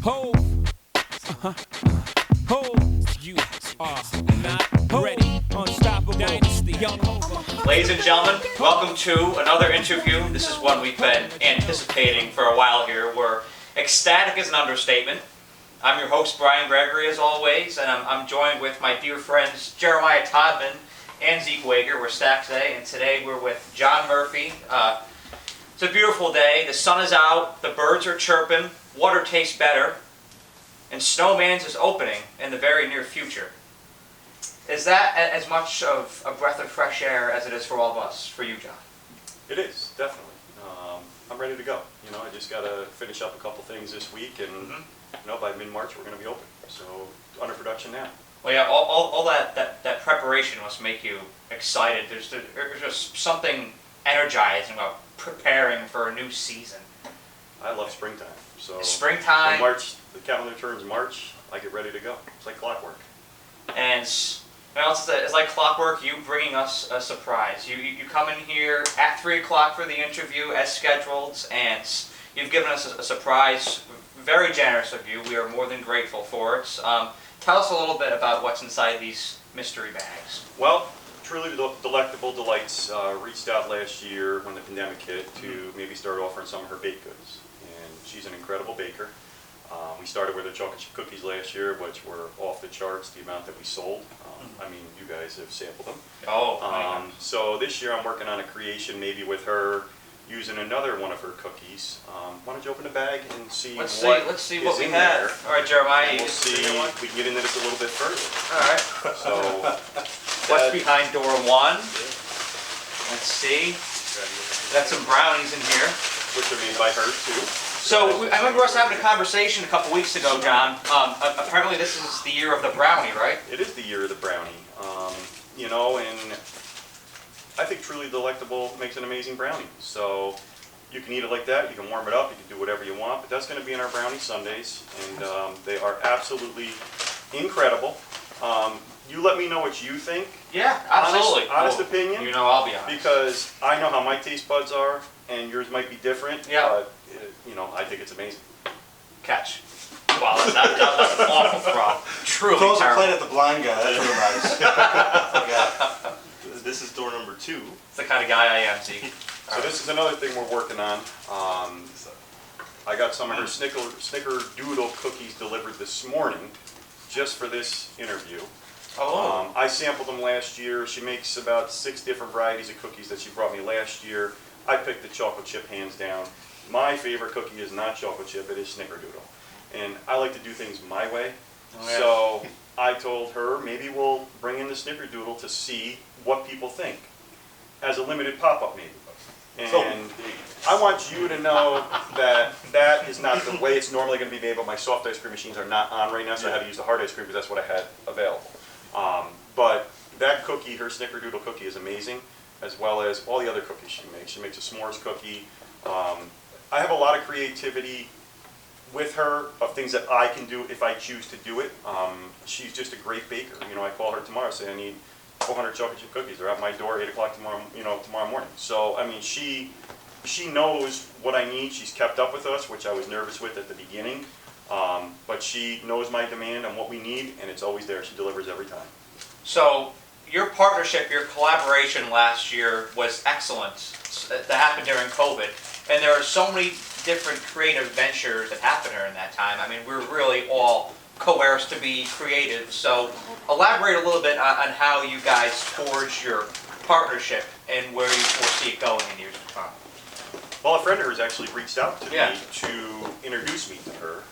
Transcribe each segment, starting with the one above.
Ho, ho, you are not ready. Unstoppable dynasty, young Hova. Ladies and gentlemen, welcome to another interview. This is one we've been anticipating for a while here. We're ecstatic is an understatement. I'm your host, Brian Gregory, as always, and I'm joined with my dear friends Jeremiah Todman and Zeke Wagar. We're stacked today, and today we're with John Murphy. It's a beautiful day. The sun is out, the birds are chirping, water tastes better, and Snowman's is opening in the very near future. Is that as much of a breath of fresh air as it is for all of us, for you, John? It is, definitely. I'm ready to go. You know, I just got to finish up a couple things this week, and by mid-March we're going to be open. So under production now. Well, yeah, all that preparation must make you excited. There's just something energizing about preparing for a new season. I love springtime. So springtime. When March, the calendar turns March, I get ready to go. It's like clockwork. And it's like clockwork, you bringing us a surprise. You come in here at 3 o'clock for the interview as scheduled, and you've given us a surprise. Very generous of you. We are more than grateful for it. Tell us a little bit about what's inside these mystery bags. Well, truly Delectable Delights reached out last year when the pandemic hit to maybe start offering some of her baked goods. And she's an incredible baker. We started with the chocolate chip cookies last year, which were off the charts, the amount that we sold. I mean, you guys have sampled them. Oh, so this year I'm working on a creation maybe with her using another one of her cookies. Why don't you open the bag and see let's see what we have. There. All right, Jeremiah, we'll see if we can get into this a little bit further. All right. So what's behind door 1? Let's see. Got some brownies in here. Which are made by her too. So I remember us having a conversation a couple weeks ago, John. Apparently this is the year of the brownie, right? It is the year of the brownie. And I think truly Delectable makes an amazing brownie. So you can eat it like that, you can warm it up, you can do whatever you want, but that's going to be in our brownie sundaes, and they are absolutely incredible. You let me know what you think. Yeah, absolutely. Honest opinion. You know I'll be honest. Because I know how my taste buds are, and yours might be different. Yeah. But, I think it's amazing. Catch. Wow, that's an awful throw. Truly Close the terrible. plate at the blind guy. That's real nice. Okay. This is door number 2. It's the kind of guy I am, Zeke. So this is another thing we're working on. I got some of her snickerdoodle cookies delivered this morning, just for this interview. Oh. I sampled them last year. She makes about 6 different varieties of cookies that she brought me last year. I picked the chocolate chip hands down. My favorite cookie is not chocolate chip, it is snickerdoodle. And I like to do things my way. Oh, yeah. So I told her maybe we'll bring in the snickerdoodle to see what people think. As a limited pop-up maybe. And I want you to know that that is not the way it's normally going to be made, but my soft ice cream machines are not on right now, so I had to use the hard ice cream because that's what I had available. But that cookie, her snickerdoodle cookie, is amazing, as well as all the other cookies she makes. She makes a s'mores cookie. I have a lot of creativity with her of things that I can do if I choose to do it. She's just a great baker. I call her tomorrow, say I need 400 chocolate chip cookies. They're at my door 8 o'clock tomorrow morning. So I mean, she knows what I need. She's kept up with us, which I was nervous with at the beginning. But she knows my demand and what we need, and it's always there. She delivers every time. So your partnership, your collaboration last year was excellent. That happened during COVID, and there are so many different creative ventures that happened during that time. I mean, we're really all coerced to be creative. So elaborate a little bit on how you guys forged your partnership and where you foresee it going in years to come. Well, a friend of hers actually reached out to Yeah. me to introduce me to her,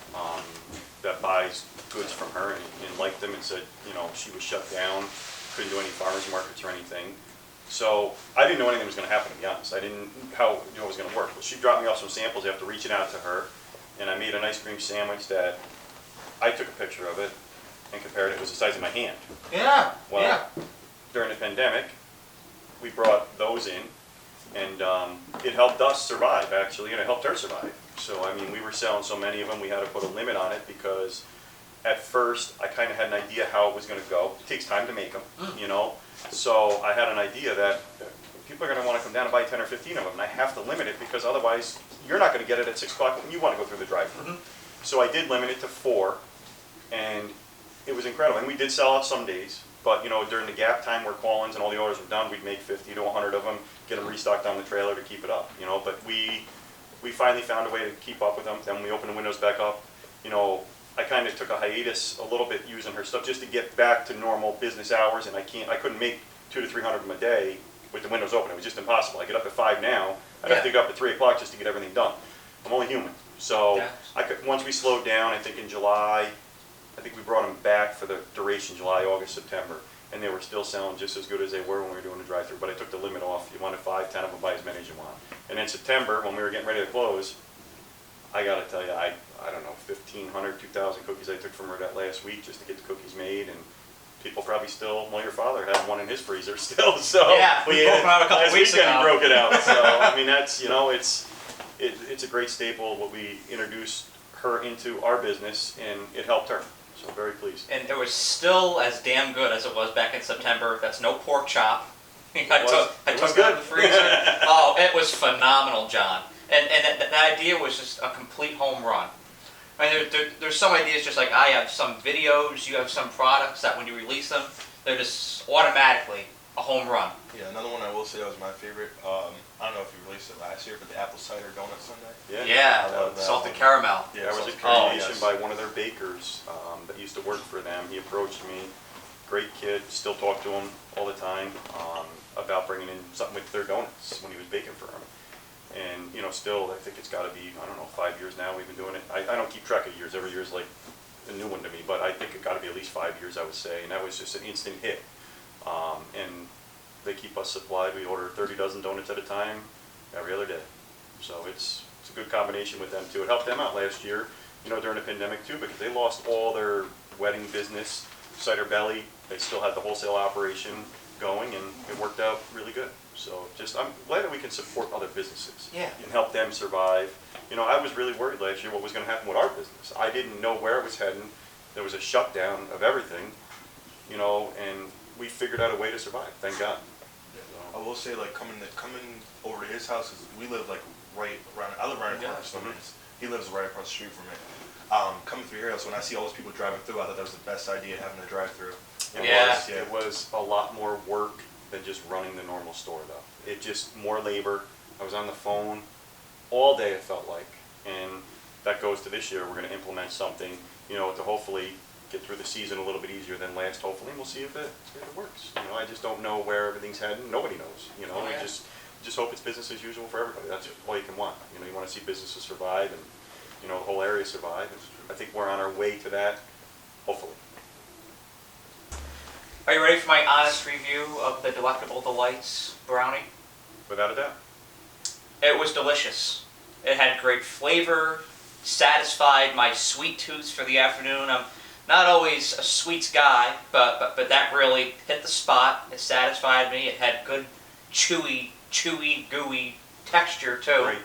that buys goods from her and liked them, and said, she was shut down, couldn't do any farmers markets or anything. So I didn't know anything was going to happen, to be honest. I didn't know how it was going to work. But she dropped me off some samples after reaching out to her, and I made an ice cream sandwich that I took a picture of it and compared it. It was the size of my hand. Yeah. Well, during the pandemic, we brought those in, and it helped us survive, actually, and it helped her survive. So, I mean, we were selling so many of them, we had to put a limit on it because at first I kind of had an idea how it was going to go. It takes time to make them, So I had an idea that people are going to want to come down and buy 10 or 15 of them, and I have to limit it because otherwise you're not going to get it at 6 o'clock when you want to go through the drive-thru. So I did limit it to 4, and it was incredible. And we did sell out some days, but during the gap time where call-ins and all the orders were done, we'd make 50 to 100 of them, get them restocked on the trailer to keep it up. But we finally found a way to keep up with them. Then when we opened the windows back up, I kind of took a hiatus a little bit using her stuff just to get back to normal business hours, and I couldn't make 200 to 300 of them a day with the windows open. It was just impossible. I get up at 5 now. I'd have to get up at 3 o'clock just to get everything done. I'm only human. So once we slowed down, I think in July, I think we brought them back for the duration, July, August, September, and they were still selling just as good as they were when we were doing the drive-thru. But I took the limit off. You wanted 5, 10 of them, buy as many as you want. And in September, when we were getting ready to close, I got to tell you, I don't know, 1,500, 2,000 cookies I took from her that last week just to get the cookies made, and people probably still, well, your father had one in his freezer still, so. Yeah, we broke them out a couple weeks ago. Last weekend he broke it out, so, I mean, that's, it's a great staple, what we introduced her into our business, and it helped her, so very pleased. And it was still as damn good as it was back in September. That's no pork chop. I took it out of the freezer. Oh, it was phenomenal, John. And the idea was just a complete home run. I mean, there's some ideas just like I have some videos, you have some products that when you release them, they're just automatically a home run. Yeah, another one I will say that was my favorite. I don't know if you released it last year, but the apple cider donut sundae. Yeah, I love that salted one. caramel. Yeah, that was a Oh, creation yes. by one of their bakers that used to work for them. He approached me, great kid, still talk to him all the time about bringing in something with their donuts when he was baking for them. And, still, I think it's got to be, I don't know, 5 years now we've been doing it. I don't keep track of years. Every year is like a new one to me, but I think it got to be at least 5 years, I would say. And that was just an instant hit. And they keep us supplied. We order 30 dozen donuts at a time every other day. So it's a good combination with them, too. It helped them out last year, during the pandemic, too, because they lost all their wedding business, Cider Belly. They still had the wholesale operation going, and it worked out really good. So I'm glad that we can support other businesses and help them survive. I was really worried last year what was going to happen with our business. I didn't know where it was heading. There was a shutdown of everything, and we figured out a way to survive, thank God. I will say, like, coming over to his house, 'cause we live like right around. I live right across the street. He lives right across the street from me. Coming through here, so when I see all those people driving through, I thought that was the best idea, having a drive-through. It was a lot more work than just running the normal store, though. It just more labor. I was on the phone all day, it felt like, and that goes to this year. We're going to implement something, to hopefully get through the season a little bit easier than last. Hopefully, and we'll see if it works. I just don't know where everything's heading. Nobody knows. I just hope it's business as usual for everybody. That's all you can want. You want to see businesses survive and the whole area survive. And I think we're on our way to that. Hopefully. Are you ready for my honest review of the Delectable Delights brownie? Without a doubt. It was delicious. It had great flavor, satisfied my sweet tooth for the afternoon. I'm not always a sweets guy, but that really hit the spot. It satisfied me. It had good chewy, gooey texture too. Great.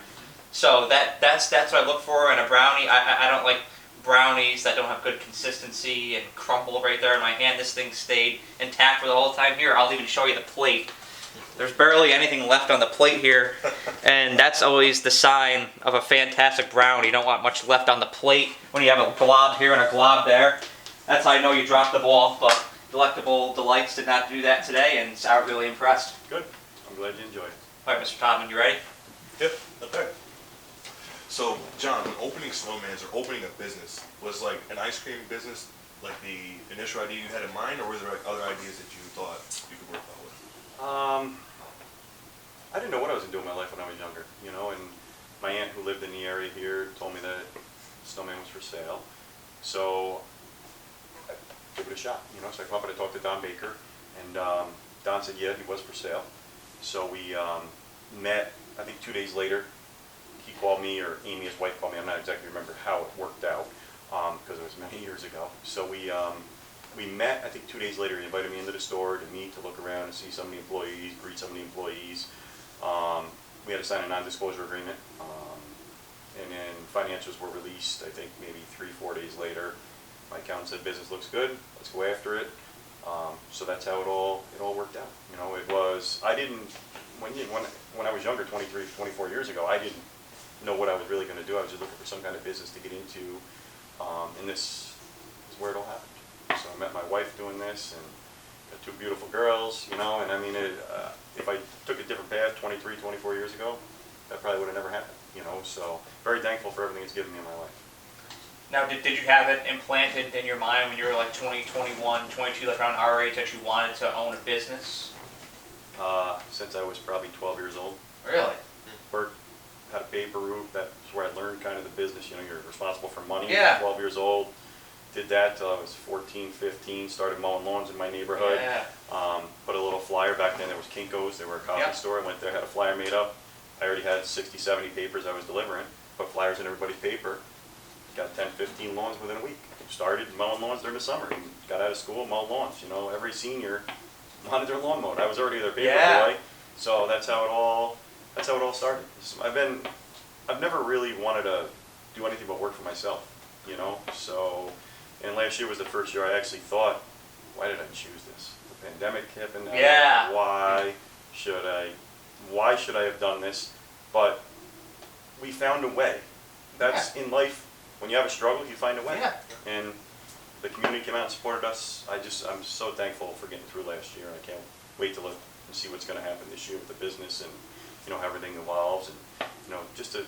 So that's what I look for in a brownie. I don't like brownies that don't have good consistency and crumble right there in my hand. This thing stayed intact for the whole time. Here, I'll even show you the plate. There's barely anything left on the plate here, and that's always the sign of a fantastic brownie. You don't want much left on the plate when you have a glob here and a glob there. That's how I know you dropped the ball, but Delectable Delights did not do that today, and I was really impressed. Good. I'm glad you enjoyed it. All right, Mr. Todman, you ready? Yep. Okay. So, John, when opening Snowman's or opening a business, was like an ice cream business like the initial idea you had in mind, or were there like other ideas that you thought you could work out with? I didn't know what I was doing in my life when I was younger, and my aunt who lived in the area here told me that Snowman was for sale. So I gave it a shot, so I come up and I talked to Don Baker, and Don said, yeah, he was for sale. So we met, I think 2 days later. He called me, or Amy, his wife, called me. I'm not exactly remember how it worked out, because it was many years ago. So we met, I think 2 days later. He invited me into the store to meet, to look around, and see some of the employees, greet some of the employees. We had to sign a non-disclosure agreement, and then financials were released, I think maybe 3-4 days later. My accountant said, business looks good, let's go after it. So that's how it all worked out. It was, I didn't, when I was younger, 23, 24 years ago, I didn't know what I was really going to do. I was just looking for some kind of business to get into, and this is where it all happened. So I met my wife doing this, and got two beautiful girls, you know, and I mean, if I took a different path 23, 24 years ago, that probably would have never happened, you know, so very thankful for everything it's given me in my life. Now, did you have it implanted in your mind when you were like 20, 21, 22, like around our age, that you wanted to own a business? Since I was probably 12 years old. Really? Worked, had a paper route. That's where I learned kind of the business. You know, you're responsible for money. Yeah. 12 years old. Did that till I was 14, 15. Started mowing lawns in my neighborhood. Yeah. Put a little flyer back then. There was Kinko's. They were a coffee Yep. store. I went there, had a flyer made up. I already had 60, 70 papers I was delivering. Put flyers in everybody's paper. Got 10, 15 lawns within a week. Started mowing lawns during the summer. And got out of school, mowed lawns. You know, every senior wanted their lawn mowed. I was already their paper boy. So that's how it all started. I've never really wanted to do anything but work for myself, you know. So, and last year was the first year I actually thought, why did I choose this? The pandemic happened. Yeah. Why should I have done this? But we found a way. That's in life. When you have a struggle, you find a way. Yeah. And the community came out and supported us. I'm so thankful for getting through last year. I can't wait to look and see what's going to happen this year with the business and, you know, how everything evolves, and, you know, just to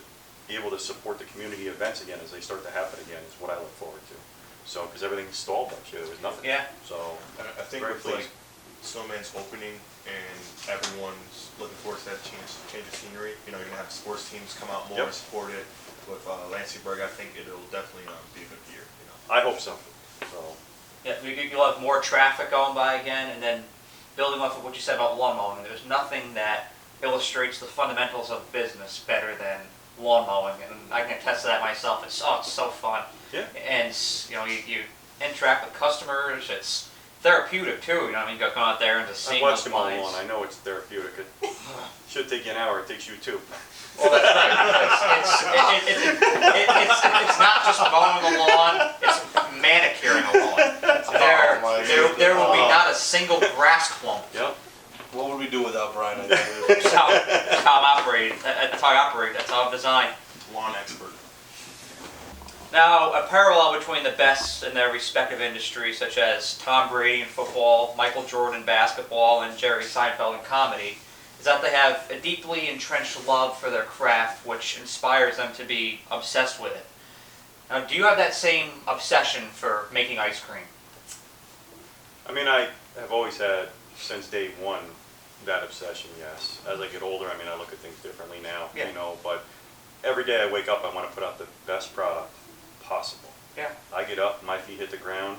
be able to support the community events again as they start to happen again is what I look forward to. So, because everything stalled last year, there was nothing. Yeah. So, I think very with pleased. like Snowman's opening and everyone's looking forward to that change of scenery, you know, you're gonna have sports teams come out more and support it. With Lansingburg, I think it'll definitely be a good year. You know. I hope so. So, Yeah, you'll have more traffic going by again, and then building off of what you said about lawn mowing, there's nothing that illustrates the fundamentals of business better than lawn mowing, and I can attest to that myself. It's so fun. Yeah. And you know, you interact with customers. It's therapeutic too. You know, what I mean, going out there and just I've seeing watched those them all lines. along. I know it's therapeutic. It should take you an hour. It takes you 2. Well, that's right. It's not just mowing the lawn, it's manicuring a lawn. There will be not a single grass clump. Yep. What would we do without Brian? That's how I operate. That's how I operate. That's how I'm designed. Lawn expert. Now, a parallel between the best in their respective industries, such as Tom Brady in football, Michael Jordan in basketball, and Jerry Seinfeld in comedy, is that they have a deeply entrenched love for their craft, which inspires them to be obsessed with it. Now, do you have that same obsession for making ice cream? I mean, I have always had, since day one, that obsession, yes. As I get older, I mean, I look at things differently now, Yeah. you know, but every day I wake up, I want to put out the best product possible. Yeah. I get up, my feet hit the ground.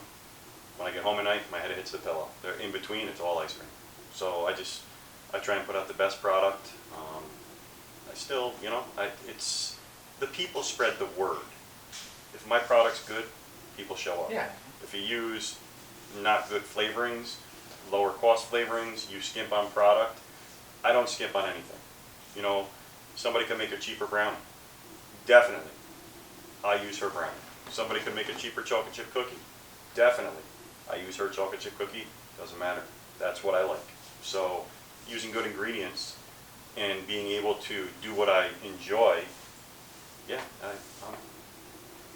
When I get home at night, my head hits the pillow. They're in between, it's all ice cream. So I try and put out the best product. I still, you know, it's the people spread the word. If my product's good, people show up. Yeah. If you use not good flavorings, lower cost flavorings, you skimp on product, I don't skimp on anything. You know, somebody can make a cheaper brownie. Definitely. I use her brownie. Somebody can make a cheaper chocolate chip cookie. Definitely. I use her chocolate chip cookie. Doesn't matter. That's what I like. So, using good ingredients and being able to do what I enjoy, yeah,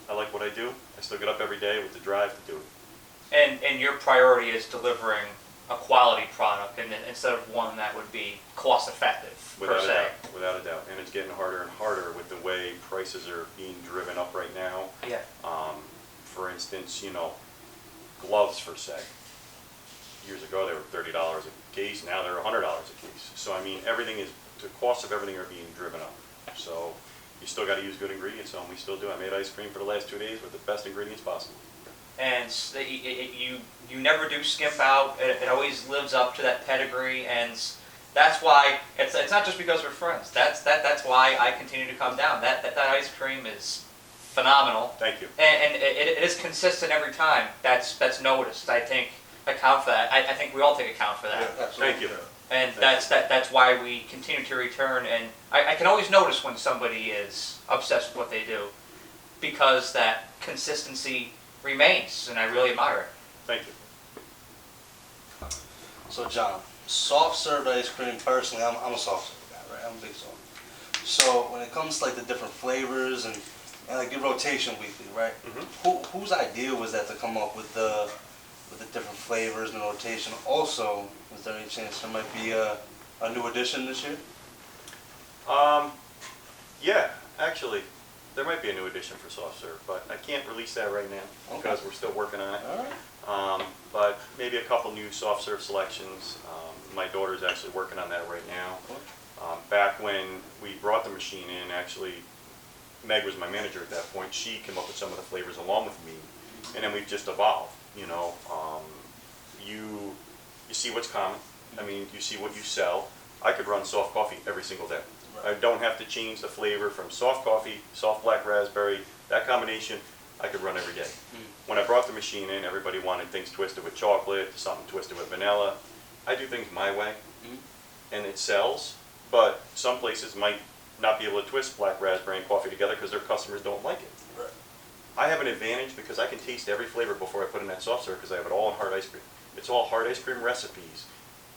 I like what I do. I still get up every day with the drive to do it. And your priority is delivering a quality product, and instead of one that would be cost effective, per se. Without a doubt. And it's getting harder and harder with the way prices are being driven up right now. Yeah. For instance, you know, gloves for say. Years ago they were $30 a case, now they're $100 a case. So I mean, the costs of everything are being driven up. So you still got to use good ingredients, and we still do. I made ice cream for the last 2 days with the best ingredients possible. And you never do skimp out. It always lives up to that pedigree, and that's why it's not just because we're friends. That's why I continue to come down. That ice cream is phenomenal. Thank you. And it is consistent every time. That's noticed. I think account for that. I think we all take account for that. Yeah, Thank you. And that's why we continue to return. And I can always notice when somebody is obsessed with what they do, because that consistency remains, and I really admire it. Thank you. So John, soft served ice cream, personally, I'm a soft serve guy, right? I'm a big soft. So when it comes to like the different flavors and like your rotation weekly, right? Whose idea was that to come up with the different flavors and the rotation? Also, is there any chance there might be a new addition this year? Yeah, actually, there might be a new edition for soft serve, but I can't release that right now because we're still working on it. All right. But maybe a couple new soft serve selections. My daughter's actually working on that right now. Back when we brought the machine in, actually, Meg was my manager at that point. She came up with some of the flavors along with me, and then we've just evolved. You know, you see what's common. I mean, you see what you sell. I could run soft coffee every single day. I don't have to change the flavor from soft coffee, soft black raspberry, that combination, I could run every day. When I brought the machine in, everybody wanted things twisted with chocolate, something twisted with vanilla. I do things my way, and it sells, but some places might not be able to twist black raspberry and coffee together because their customers don't like it. Right. I have an advantage because I can taste every flavor before I put in that soft serve because I have it all in hard ice cream. It's all hard ice cream recipes.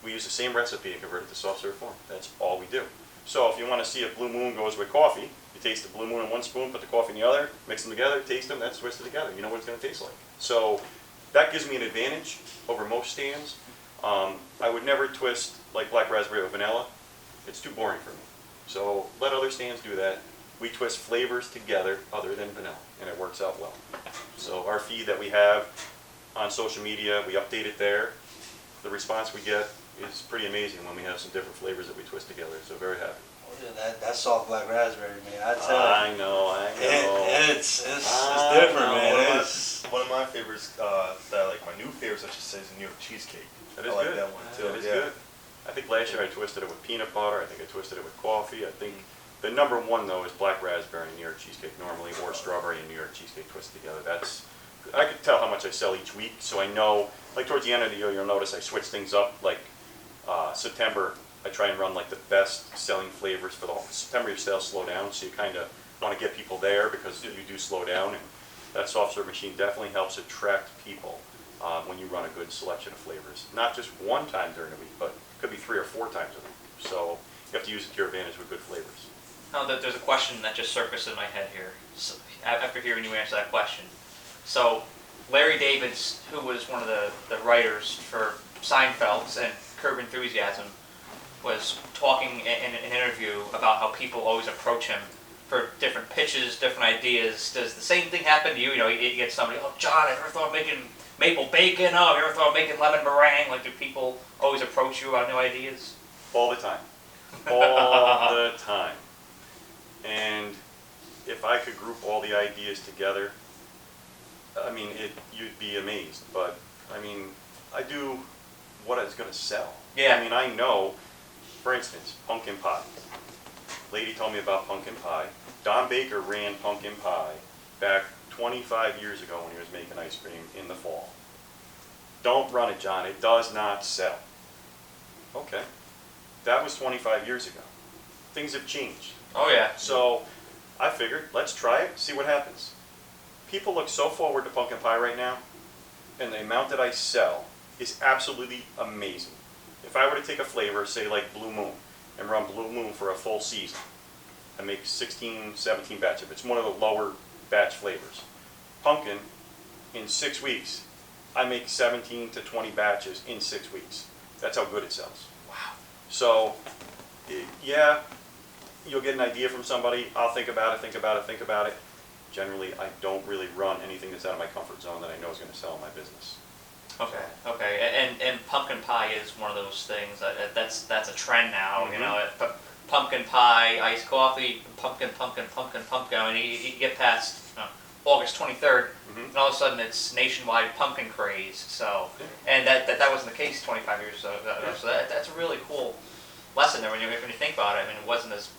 We use the same recipe and convert it to soft serve form. That's all we do. So if you want to see if Blue Moon goes with coffee, you taste the Blue Moon in one spoon, put the coffee in the other, mix them together, taste them, that's twisted together. You know what it's going to taste like. So that gives me an advantage over most stands. I would never twist like black raspberry with vanilla. It's too boring for me. So let other stands do that. We twist flavors together other than vanilla, and it works out well. So our feed that we have on social media, we update it there. The response we get is pretty amazing when we have some different flavors that we twist together, so very happy. Oh, yeah, that soft black raspberry, man. I tell I you. know. It's different, man. One of my favorites, that like my new favorites, I should say, is the New York cheesecake. That is I like good. that one too. That is good. I think last year I twisted it with peanut butter. I think I twisted it with coffee. I think the number one though is black raspberry and New York cheesecake normally, or strawberry and New York cheesecake twisted together. I could tell how much I sell each week, so I know. Like towards the end of the year, you'll notice I switch things up. Like September, I try and run like the best selling flavors for the whole. September your sales slow down, so you kind of want to get people there because you do slow down, and that soft serve machine definitely helps attract people when you run a good selection of flavors. Not just one time during the week, but it could be 3 or 4 times a week. So you have to use it to your advantage with good flavors. Now, there's a question that just surfaced in my head here, so, after hearing you answer that question. So, Larry Davids, who was one of the writers for Seinfeld's and Curb Enthusiasm, was talking in an interview about how people always approach him for different pitches, different ideas. Does the same thing happen to you? You know, you get somebody, oh, John, have you ever thought of making maple bacon? Oh, have you ever thought of making lemon meringue? Like, do people always approach you about new ideas? All the time. All the time. And if I could group all the ideas together, I mean, you'd be amazed. But, I mean, I do what is going to sell. Yeah. I mean, I know, for instance, pumpkin pie. Lady told me about pumpkin pie. Don Baker ran pumpkin pie back 25 years ago when he was making ice cream in the fall. Don't run it, John. It does not sell. Okay. That was 25 years ago. Things have changed. Oh, yeah. So I figured, let's try it, see what happens. People look so forward to pumpkin pie right now, and the amount that I sell is absolutely amazing. If I were to take a flavor, say like Blue Moon, and run Blue Moon for a full season, I make 16, 17 batches of it. It's one of the lower batch flavors. Pumpkin, in 6 weeks, I make 17 to 20 batches in 6 weeks. That's how good it sells. Wow. So, yeah, you'll get an idea from somebody. I'll think about it. Generally, I don't really run anything that's out of my comfort zone that I know is going to sell in my business. Okay. And pumpkin pie is one of those things that's a trend now. You know, pumpkin pie, iced coffee, pumpkin. I mean, you get past August 23rd, and all of a sudden it's nationwide pumpkin craze. So, and that wasn't the case 25 years ago. So that's a really cool lesson there when you think about it. I mean, it wasn't as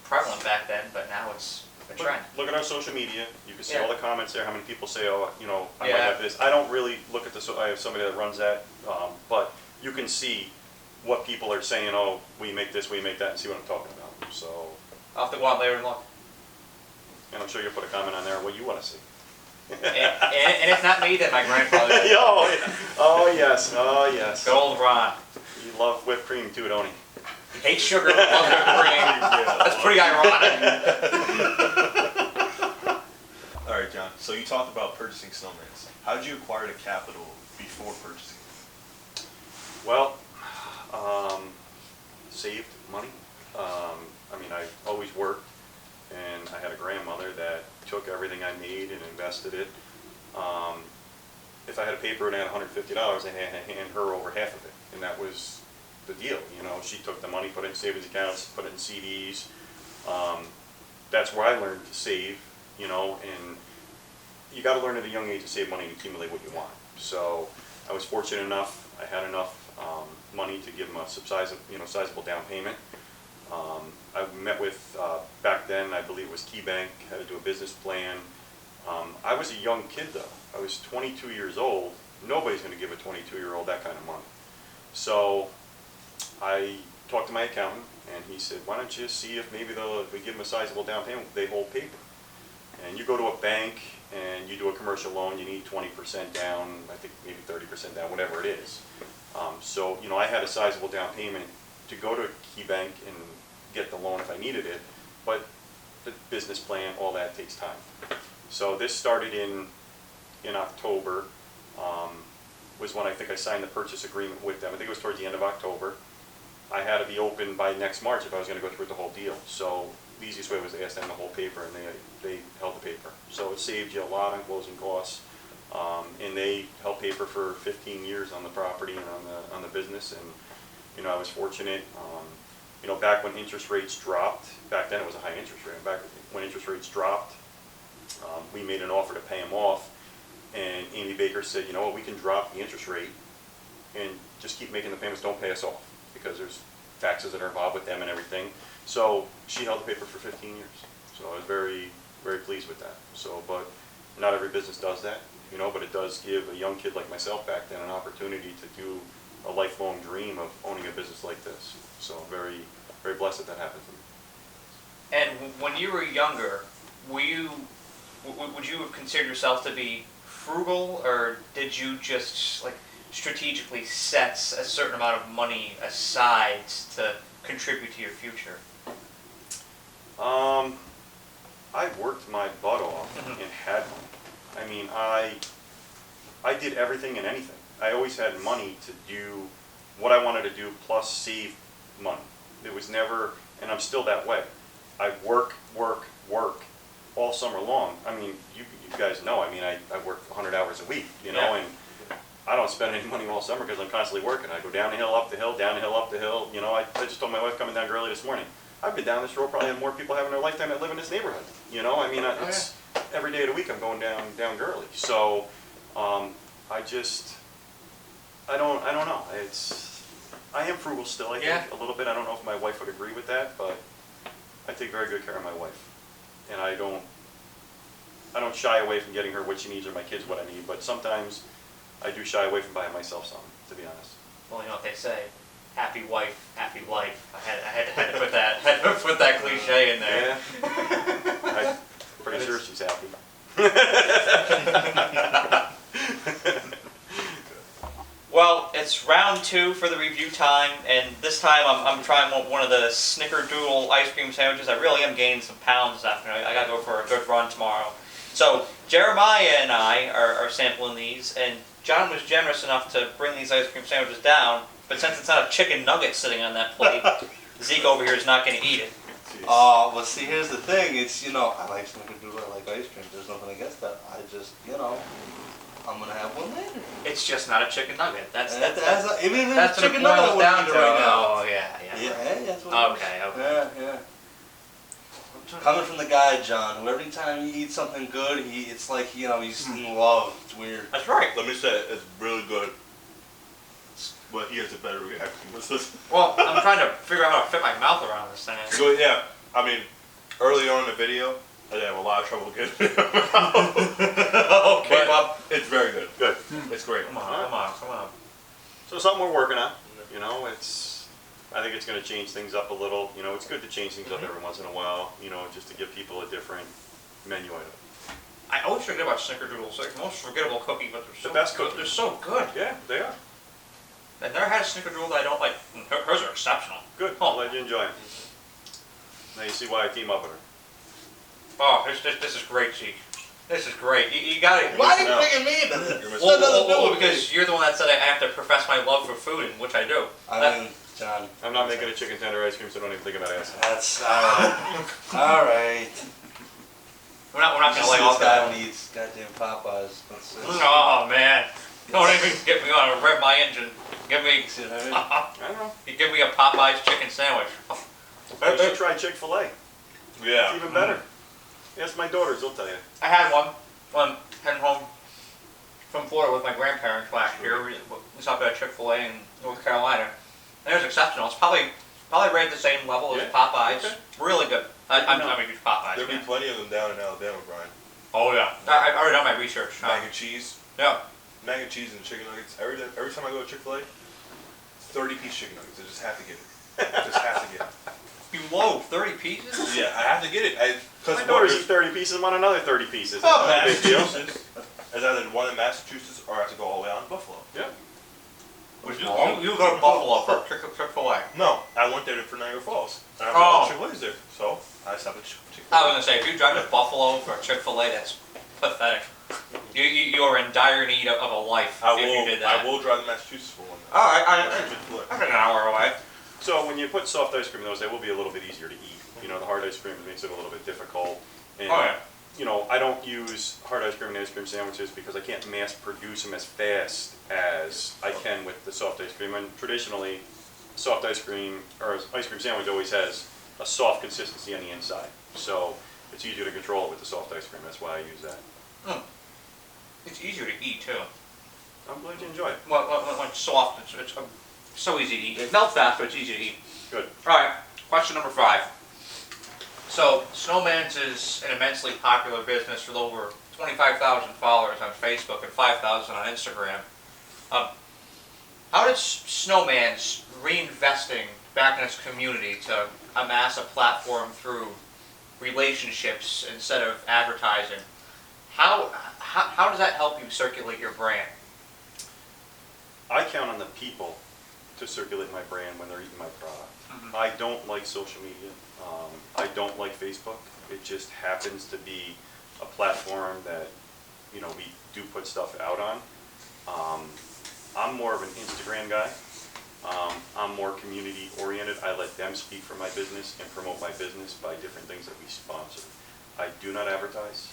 prevalent back then, but now it's a trend. Look at our social media. You can see all the comments there. How many people say, "Oh, you know, I might Yeah. have this." I don't really look at this. I have somebody that runs that, but you can see what people are saying. Oh, we make this, we make that, and see what I'm talking about. So, I'll have to go out later and look. and I'm sure you'll put a comment on there what you want to see. and if not me, then my grandfather. Oh yes. Good old Ron. You love whipped cream too, don't you? Hate sugar, love whipped cream. That's pretty ironic. All right, John. So you talked about purchasing Snowmans. How did you acquire the capital before purchasing? Well, saved money. I mean, I always worked, and I had a grandmother that took everything I made and invested it. If I had a paper and I had $150, I had to hand her over half of it, and that was the deal. You know, she took the money, put it in savings accounts, put it in CDs. That's where I learned to save. You know, and you got to learn at a young age to save money and accumulate what you want. So I was fortunate enough. I had enough money to give them a sizable down payment. I met with, back then, I believe it was KeyBank, had to do a business plan. I was a young kid though. I was 22 years old. Nobody's going to give a 22-year-old that kind of money. So I talked to my accountant, and he said, why don't you see if maybe if we give them a sizable down payment, they hold paper. And you go to a bank and you do a commercial loan, you need 20% down, I think maybe 30% down, whatever it is. So, you know, I had a sizable down payment to go to KeyBank and get the loan if I needed it, but the business plan, all that takes time. So this started in October, was when I think I signed the purchase agreement with them. I think it was towards the end of October. I had to be open by next March if I was going to go through the whole deal. So the easiest way was to ask them to hold paper, and they held the paper. So it saved you a lot on closing costs, and they held paper for 15 years on the property and on the business. And you know, I was fortunate. You know, back when interest rates dropped, back then it was a high interest rate. Back when interest rates dropped, we made an offer to pay them off, and Amy Baker said, you know what, we can drop the interest rate and just keep making the payments. Don't pay us off, because there's taxes that are involved with them and everything. So she held the paper for 15 years. So I was very, very pleased with that. So, but not every business does that, you know, but it does give a young kid like myself back then an opportunity to do a lifelong dream of owning a business like this. So very, very blessed that happened to me. And when you were younger, would you have considered yourself to be frugal, or did you just like strategically set a certain amount of money aside to contribute to your future? I worked my butt off and had money. I mean, I did everything and anything. I always had money to do what I wanted to do, plus save money. It was never, and I'm still that way. I work all summer long. I mean, you guys know, I mean, I work 100 hours a week, you know, Yeah. and I don't spend any money all summer because I'm constantly working. I go down the hill, up the hill, down the hill, up the hill. You know, I just told my wife coming down early this morning, I've been down this road, probably have more people having their lifetime that live in this neighborhood. You know, I mean, it's every day of the week I'm going down Gurley. So, I don't know. I am frugal still, I think, a little bit. I don't know if my wife would agree with that, but I take very good care of my wife. And I don't shy away from getting her what she needs or my kids what I need, but sometimes I do shy away from buying myself something, to be honest. Well, you know what they say, happy wife, happy life. I had to put that cliche in there. Yeah. I'm pretty sure she's happy. Well, it's round 2 for the review time, and this time I'm trying one of the Snickerdoodle ice cream sandwiches. I really am gaining some pounds this afternoon. I gotta go for a good run tomorrow. So Jeremiah and I are sampling these, and John was generous enough to bring these ice cream sandwiches down, but since it's not a chicken nugget sitting on that plate, Zeke over here is not gonna eat it. Well, see, here's the thing. It's, you know, I like Snickerdoodle, I like ice cream. There's nothing against that. I just, you know, I'm gonna have one later. It's just not a chicken nugget. That's Even if that's it's what it chicken nugget, I boils wouldn't down eat to. it right now. Oh yeah. Yeah, that's what it is. Okay. Yeah. Coming from the guy, John, who every time he eats something good, it's like, you know, he's in love. It's weird. That's right. Let me say, it's really good. But he has a better reaction. Well, I'm trying to figure out how to fit my mouth around this thing. So yeah, I mean, early on in the video, I did have a lot of trouble getting it out. Okay, Bob. It's very good. Good. It's great. Come on. So something we're working on. You know, I think it's going to change things up a little. You know, it's good to change things up every once in a while, you know, just to give people a different menu item. I always forget about Snickerdoodles. They're the most forgettable cookie, but they're so The best good. cookie. They're so good. Yeah, they are. I've never had a snickerdoodle that I don't like. Hers are exceptional. Good. Oh. I'll let you enjoy them. Now you see why I team up with her. Oh, this is great, Zeke. This is great. You got it. Why are you No. bringing me into this? You're It's missing got nothing to do Well, with because me. you're the one that said I have to profess my love for food, and which I do. I mean, John. I'm not making a chicken tender ice cream, so don't even think about asking. That's all right. We're not gonna Just lay see off this guy that. when he eats goddamn Popeyes. Oh man, don't even get me on a rev my engine. Give me, See what I mean? I don't know. you give me a Popeyes chicken sandwich. You should try Chick-fil-A. Yeah. It's even better. Ask my daughters, they'll tell you. I had one heading home from Florida with my grandparents last year. We stopped at Chick-fil-A in North Carolina. And it was exceptional. It's probably rated the same level as Yeah? Popeyes. Okay. Really good. I'm No. a huge Popeyes There'll be fan. plenty of them down in Alabama, Brian. Oh yeah, I already done my research. Mac and cheese. Yeah. Mac and cheese and chicken nuggets. Every time I go to Chick-fil-A, 30-piece chicken nuggets. I just have to get it. Just have to get it. You load 30 pieces? Yeah, I have to get it. My daughters eat 30 pieces and want another 30 pieces. It's Oh, not a big deal. Massachusetts. As either one in Massachusetts or I have to go all the way out to Buffalo. Yeah. You go to Buffalo for Chick-fil-A. No, I went there for Niagara Falls. And I was Oh. like, Chick-fil-A's there. So I stopped at Chick-fil-A. I was gonna say, if you drive to Buffalo for Chick-fil-A, that's pathetic. You're in dire need of a life if you did that. I will drive to Massachusetts for one. All right, Chick-fil-A. I'm an hour away. So when you put soft ice cream in those, they will be a little bit easier to eat. You know, the hard ice cream makes it a little bit difficult. And, Oh, yeah. you know, I don't use hard ice cream and ice cream sandwiches because I can't mass produce them as fast as I can with the soft ice cream. And traditionally, soft ice cream or ice cream sandwich always has a soft consistency on the inside. So it's easier to control it with the soft ice cream. That's why I use that. It's easier to eat too. I'm glad you enjoy it. When it's soft, it's so easy to eat. It melts fast, but it's easy to eat. Good. All right, question number 5. So, Snowman's is an immensely popular business with over 25,000 followers on Facebook and 5,000 on Instagram. How does Snowman's reinvesting back in its community to amass a platform through relationships instead of advertising? How does that help you circulate your brand? I count on the people to circulate my brand when they're eating my product. I don't like social media. I don't like Facebook. It just happens to be a platform that, you know, we do put stuff out on. I'm more of an Instagram guy. I'm more community oriented. I let them speak for my business and promote my business by different things that we sponsor. I do not advertise.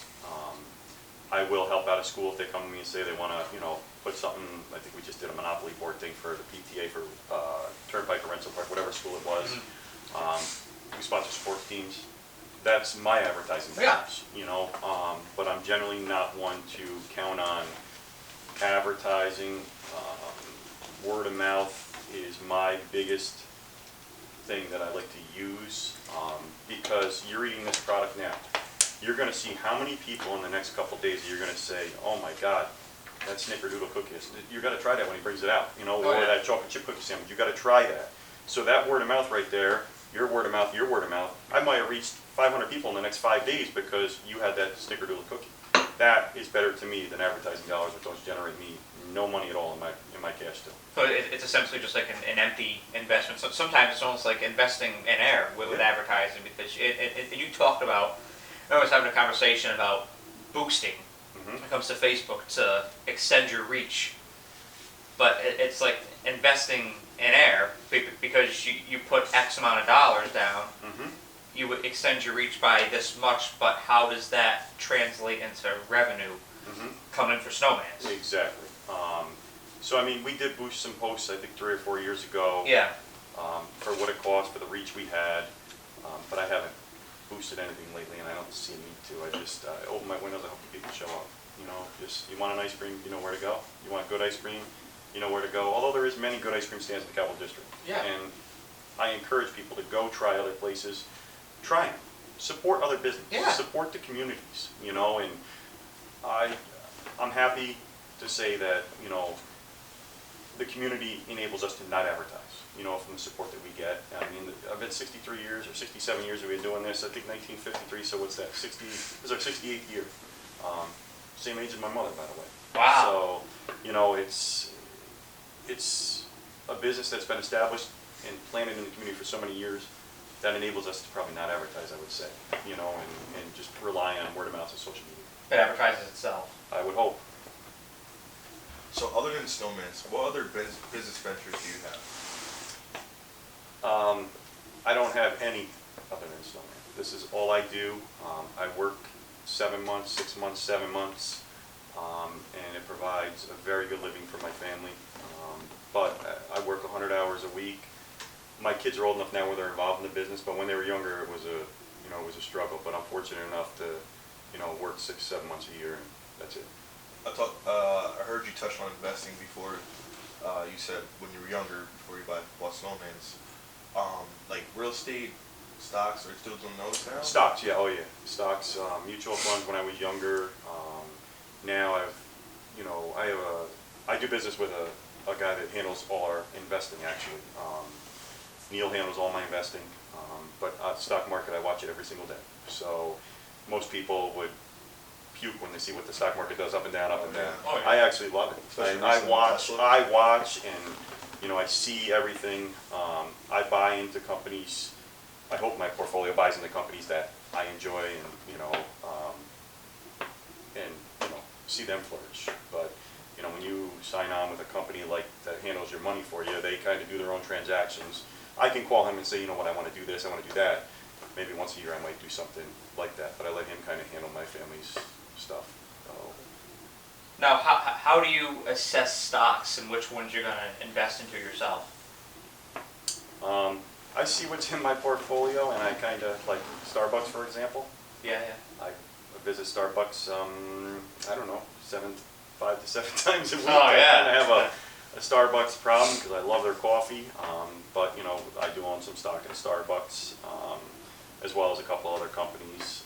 I will help out a school if they come to me and say they want to, you know, put something. I think we just did a monopoly board thing for the PTA for Turnpike or Rensselaer Park, whatever school it was. We sponsor sports teams. That's my advertising Yeah. business, you know. But I'm generally not one to count on advertising. Word of mouth is my biggest thing that I like to use because you're eating this product now. You're going to see how many people in the next couple of days you're going to say, oh my God, that snickerdoodle cookie is, you got to try that when he brings it out, you know, Oh, or yeah. that chocolate chip cookie sandwich, you got to try that. So that word of mouth right there, your word of mouth, I might have reached 500 people in the next 5 days because you had that snickerdoodle cookie. That is better to me than advertising dollars, which don't generate me no money at all in my cash still. So it's essentially just like an empty investment. So sometimes it's almost like investing in air with Yeah. advertising because you talked about, I was having a conversation about boosting when it comes to Facebook to extend your reach. But it's like investing in air because you put X amount of dollars down, you would extend your reach by this much, but how does that translate into revenue coming for Snowman's? Exactly. So I mean, we did boost some posts, I think 3 or 4 years ago. Yeah. For what it cost, for the reach we had, but I haven't boosted anything lately, and I don't see a need to. I just open my windows, I hope the people show up. You know, just you want an ice cream, you know where to go. You want good ice cream, you know where to go. Although there is many good ice cream stands in the Capital District. Yeah. And I encourage people to go try other places. Try them. Support other businesses. Yeah. Support the communities. You know, and I'm happy to say that, you know, the community enables us to not advertise, you know, from the support that we get. I mean, I've been 63 years or 67 years we've been doing this. I think 1953, so what's that? This is our 68th year. Same age as my mother, by the way. Wow. So, you know, it's a business that's been established and planted in the community for so many years, that enables us to probably not advertise, I would say, you know, and just rely on word of mouth and social media. It advertises itself. I would hope. So other than Snowman's, what other business ventures do you have? I don't have any other than Snowman. This is all I do. I work 7 months, 6 months, 7 months, and it provides a very good living for my family. But I work 100 hours a week. My kids are old enough now where they're involved in the business, but when they were younger, it was a struggle. But I'm fortunate enough to, work 6, 7 months a year, and that's it. I heard you touch on investing before. You said when you were younger, before you bought Snowman's, like real estate, stocks, are you still doing those now? Stocks, yeah, oh yeah, stocks, mutual funds when I was younger. Now I do business with a guy that handles all our investing actually. Neil handles all my investing, but the stock market, I watch it every single day. So most people would puke when they see what the stock market does up and down, up and down. Oh, yeah. I actually love it. Especially I recently, watch, Tesla. and I see everything. I buy into companies. I hope my portfolio buys into companies that I enjoy and see them flourish. But when you sign on with a company like that handles your money for you, they kind of do their own transactions. I can call him and say, I want to do this, I want to do that. Maybe once a year I might do something like that, but I let him kind of handle my family's stuff. So, Now, how do you assess stocks and which ones you're going to invest into yourself? I see what's in my portfolio, and I kind of, like Starbucks, for example. Yeah. I visit Starbucks, I don't know, 5 to 7 times a week. Oh, yeah. I kind of have a Starbucks problem because I love their coffee, but I do own some stock in Starbucks, as well as a couple other companies.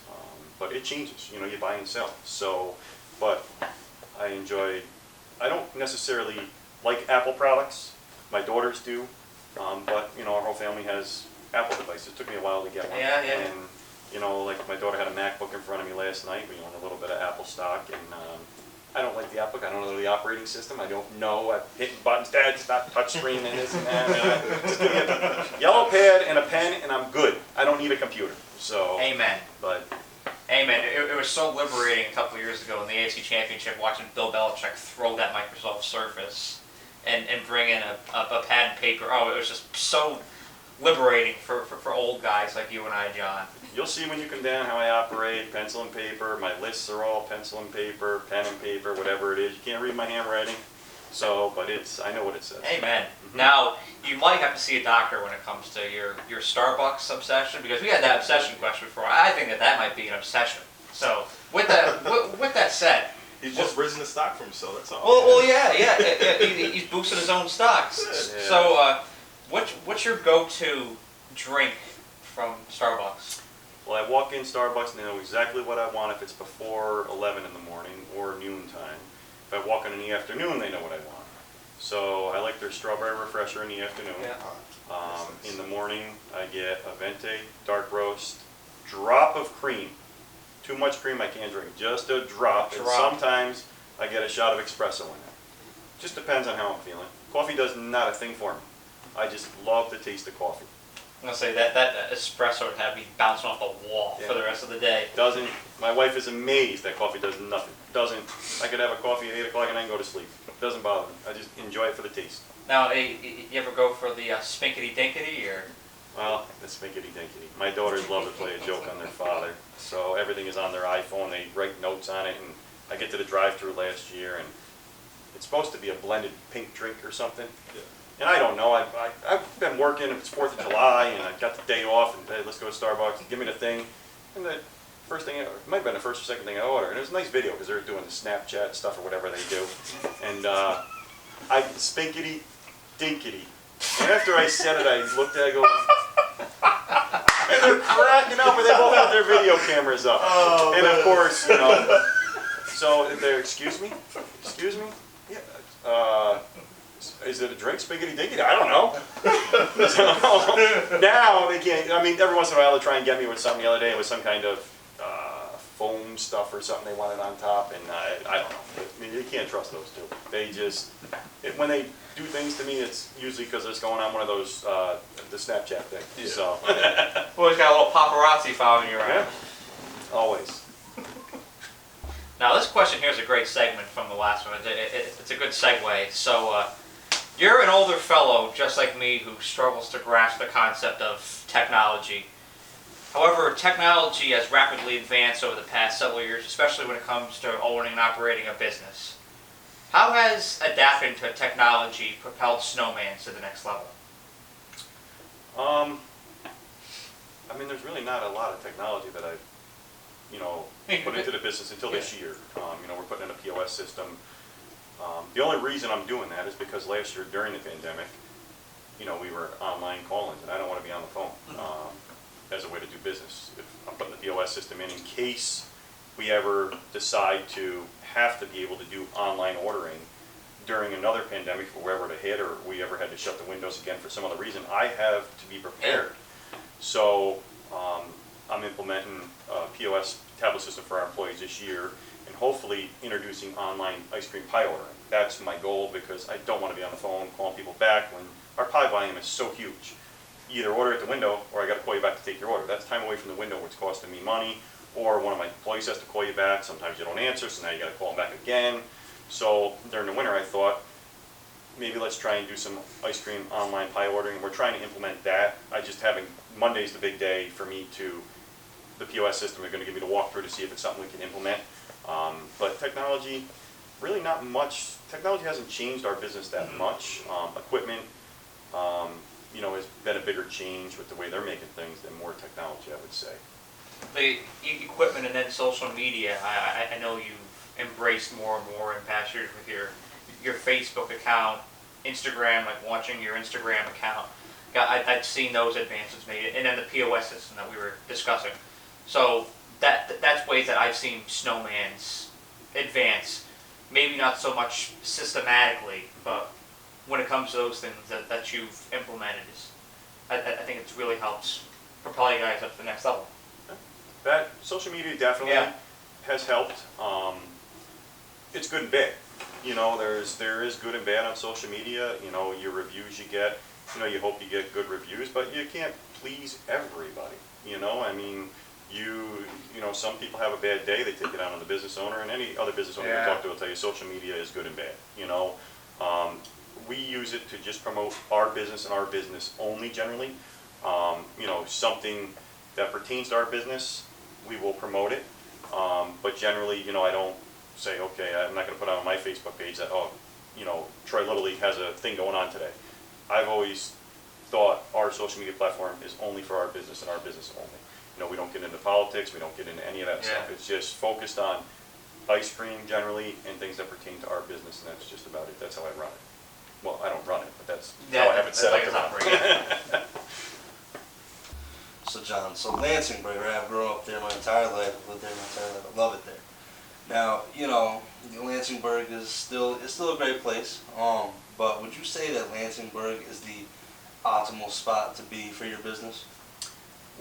But it changes, you buy and sell. So, but I don't necessarily like Apple products. My daughters do, but our whole family has Apple devices. It took me a while to get one. Yeah. And like my daughter had a MacBook in front of me last night. We own a little bit of Apple stock, and I don't like the Apple. I don't know the operating system. I don't know. I'm hitting buttons. Dad, it's not touchscreen and this and that. Just give me a yellow pad and a pen, and I'm good. I don't need a computer. So. Amen. But. Amen. It was so liberating a couple of years ago in the AFC Championship watching Bill Belichick throw that Microsoft Surface and bring in a pad and paper. Oh, it was just so liberating for old guys like you and I, John. You'll see when you come down how I operate, pencil and paper. My lists are all pencil and paper, pen and paper, whatever it is. You can't read my handwriting, but I know what it says. Amen. Mm-hmm. Now, you might have to see a doctor when it comes to your Starbucks obsession, because we had that obsession question before. I think that might be an obsession. So, with that said, He's just risen the stock for himself, that's all. well, yeah. He's boosting his own stocks. Yeah. So, what's your go-to drink from Starbucks? Well, I walk in Starbucks and they know exactly what I want if it's before 11 in the morning or noontime. If I walk in the afternoon, they know what I want. So I like their strawberry refresher in the afternoon. Yeah. In the morning, I get a Venti dark roast, drop of cream. Too much cream I can't drink, just a drop. And sometimes I get a shot of espresso in it. Just depends on how I'm feeling. Coffee does not a thing for me. I just love the taste of coffee. I'm gonna say that espresso would have me bouncing off the wall for the rest of the day. My wife is amazed that coffee does nothing. I could have a coffee at 8 o'clock and I can go to sleep. It doesn't bother me. I just enjoy it for the taste. Now, you ever go for the spinkety dinkety or? Well, the spinkety dinkety. My daughters love to play a joke on their father, so everything is on their iPhone. They write notes on it, and I get to the drive-thru last year, and it's supposed to be a blended pink drink or something. Yeah. And I don't know. I've been working. It's 4th of July, and I got the day off, and hey, let's go to Starbucks and give me the thing. And the first thing, it might have been the first or second thing I ordered, and it was a nice video because they're doing the Snapchat stuff or whatever they do. And I spinkety dinkety. And after I said it, I looked at it, I go, and they're cracking up, and they both have their video cameras up. Oh, and man. of course, so they're, excuse me? Yeah, is it a drink, spinkety dinkety? I don't know. So, now they can't, every once in a while they try and get me with something. The other day it was some kind of foam stuff or something they wanted on top, and I don't know. I mean, you can't trust those two. They just, when they do things to me, it's usually because it's going on one of those, the Snapchat thing. Yeah. So, Always got a little paparazzi following you around. yeah, always. Now this question here is a great segment from the last one. It's a good segue. So you're an older fellow, just like me, who struggles to grasp the concept of technology. However, technology has rapidly advanced over the past several years, especially when it comes to owning and operating a business. How has adapting to technology propelled Snowman to the next level? I mean, there's really not a lot of technology that I've, put into the business until this year. We're putting in a POS system. The only reason I'm doing that is because last year during the pandemic, we were online call-ins, and I don't want to be on the phone as a way to do business. If I'm putting the POS system in case we ever decide to have to be able to do online ordering during another pandemic, or wherever to hit, or we ever had to shut the windows again for some other reason, I have to be prepared. So I'm implementing a POS tablet system for our employees this year, and hopefully introducing online ice cream pie ordering. That's my goal, because I don't want to be on the phone calling people back when our pie volume is so huge. You either order at the window, or I got to call you back to take your order. That's time away from the window where it's costing me money, or one of my employees has to call you back. Sometimes you don't answer, so now you got to call them back again. So during the winter, I thought, maybe let's try and do some ice cream online pie ordering. We're trying to implement that. Monday's the big day for me the POS system. They're going to give me the walkthrough to see if it's something we can implement. But technology, really not much. Technology hasn't changed our business that much. Equipment, has been a bigger change with the way they're making things than more technology, I would say. The equipment and then social media, I know you've embraced more and more in past years with your Facebook account, Instagram, like launching your Instagram account. I've seen those advances made, and then the POS system that we were discussing. So that's ways that I've seen Snowman's advance. Maybe not so much systematically, but when it comes to those things that you've implemented, I think it's really helps propel you guys up to the next level. That social media definitely has helped. It's good and bad. There is good and bad on social media. Your reviews you get. You hope you get good reviews, but you can't please everybody. Some people have a bad day. They take it out on the business owner, and any other business owner you talk to will tell you social media is good and bad. We use it to just promote our business and our business only generally. Something that pertains to our business, we will promote it. But generally, I don't say, okay, I'm not going to put on my Facebook page that, Troy Little League has a thing going on today. I've always thought our social media platform is only for our business and our business only. We don't get into politics, we don't get into any of that stuff. It's just focused on ice cream generally and things that pertain to our business, and that's just about it. That's how I run it. Well, I don't run it, but that's how I have it set up to run. So John, Lansingburg, I've grown up there my entire life, lived there my entire life, I love it there. Now, Lansingburg is still a great place, but would you say that Lansingburg is the optimal spot to be for your business?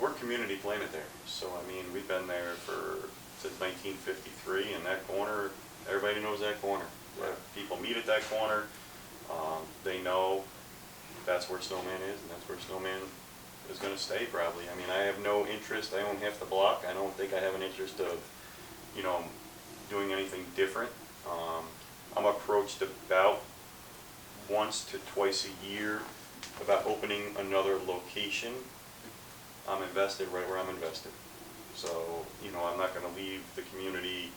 We're community planted there, so we've been there since 1953, and that corner, everybody knows that corner. People meet at that corner. They know that's where Snowman is, and that's where Snowman is going to stay probably. I have no interest. I own half the block. I don't think I have an interest of, doing anything different. I'm approached about once to twice a year about opening another location. I'm invested right where I'm invested. So, I'm not going to leave the community,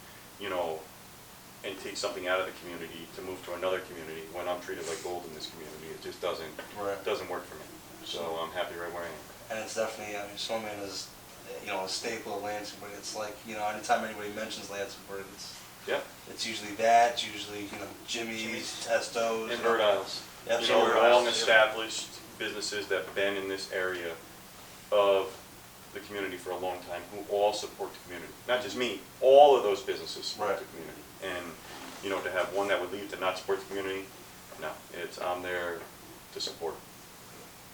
and take something out of the community to move to another community when I'm treated like gold in this community. It just doesn't work for me. So I'm happy right where I am. And it's definitely, Snowman is, a staple of Lansingburg. It's like, anytime anybody mentions Lansingburg, it's usually that, it's usually, Jimmy's, Testo's. And Bird Isles. Yep, long-established businesses that have been in this area of the community for a long time, who all support the community. Not just me, all of those businesses support the community. And, to have one that would leave to not support the community, no, I'm there to support.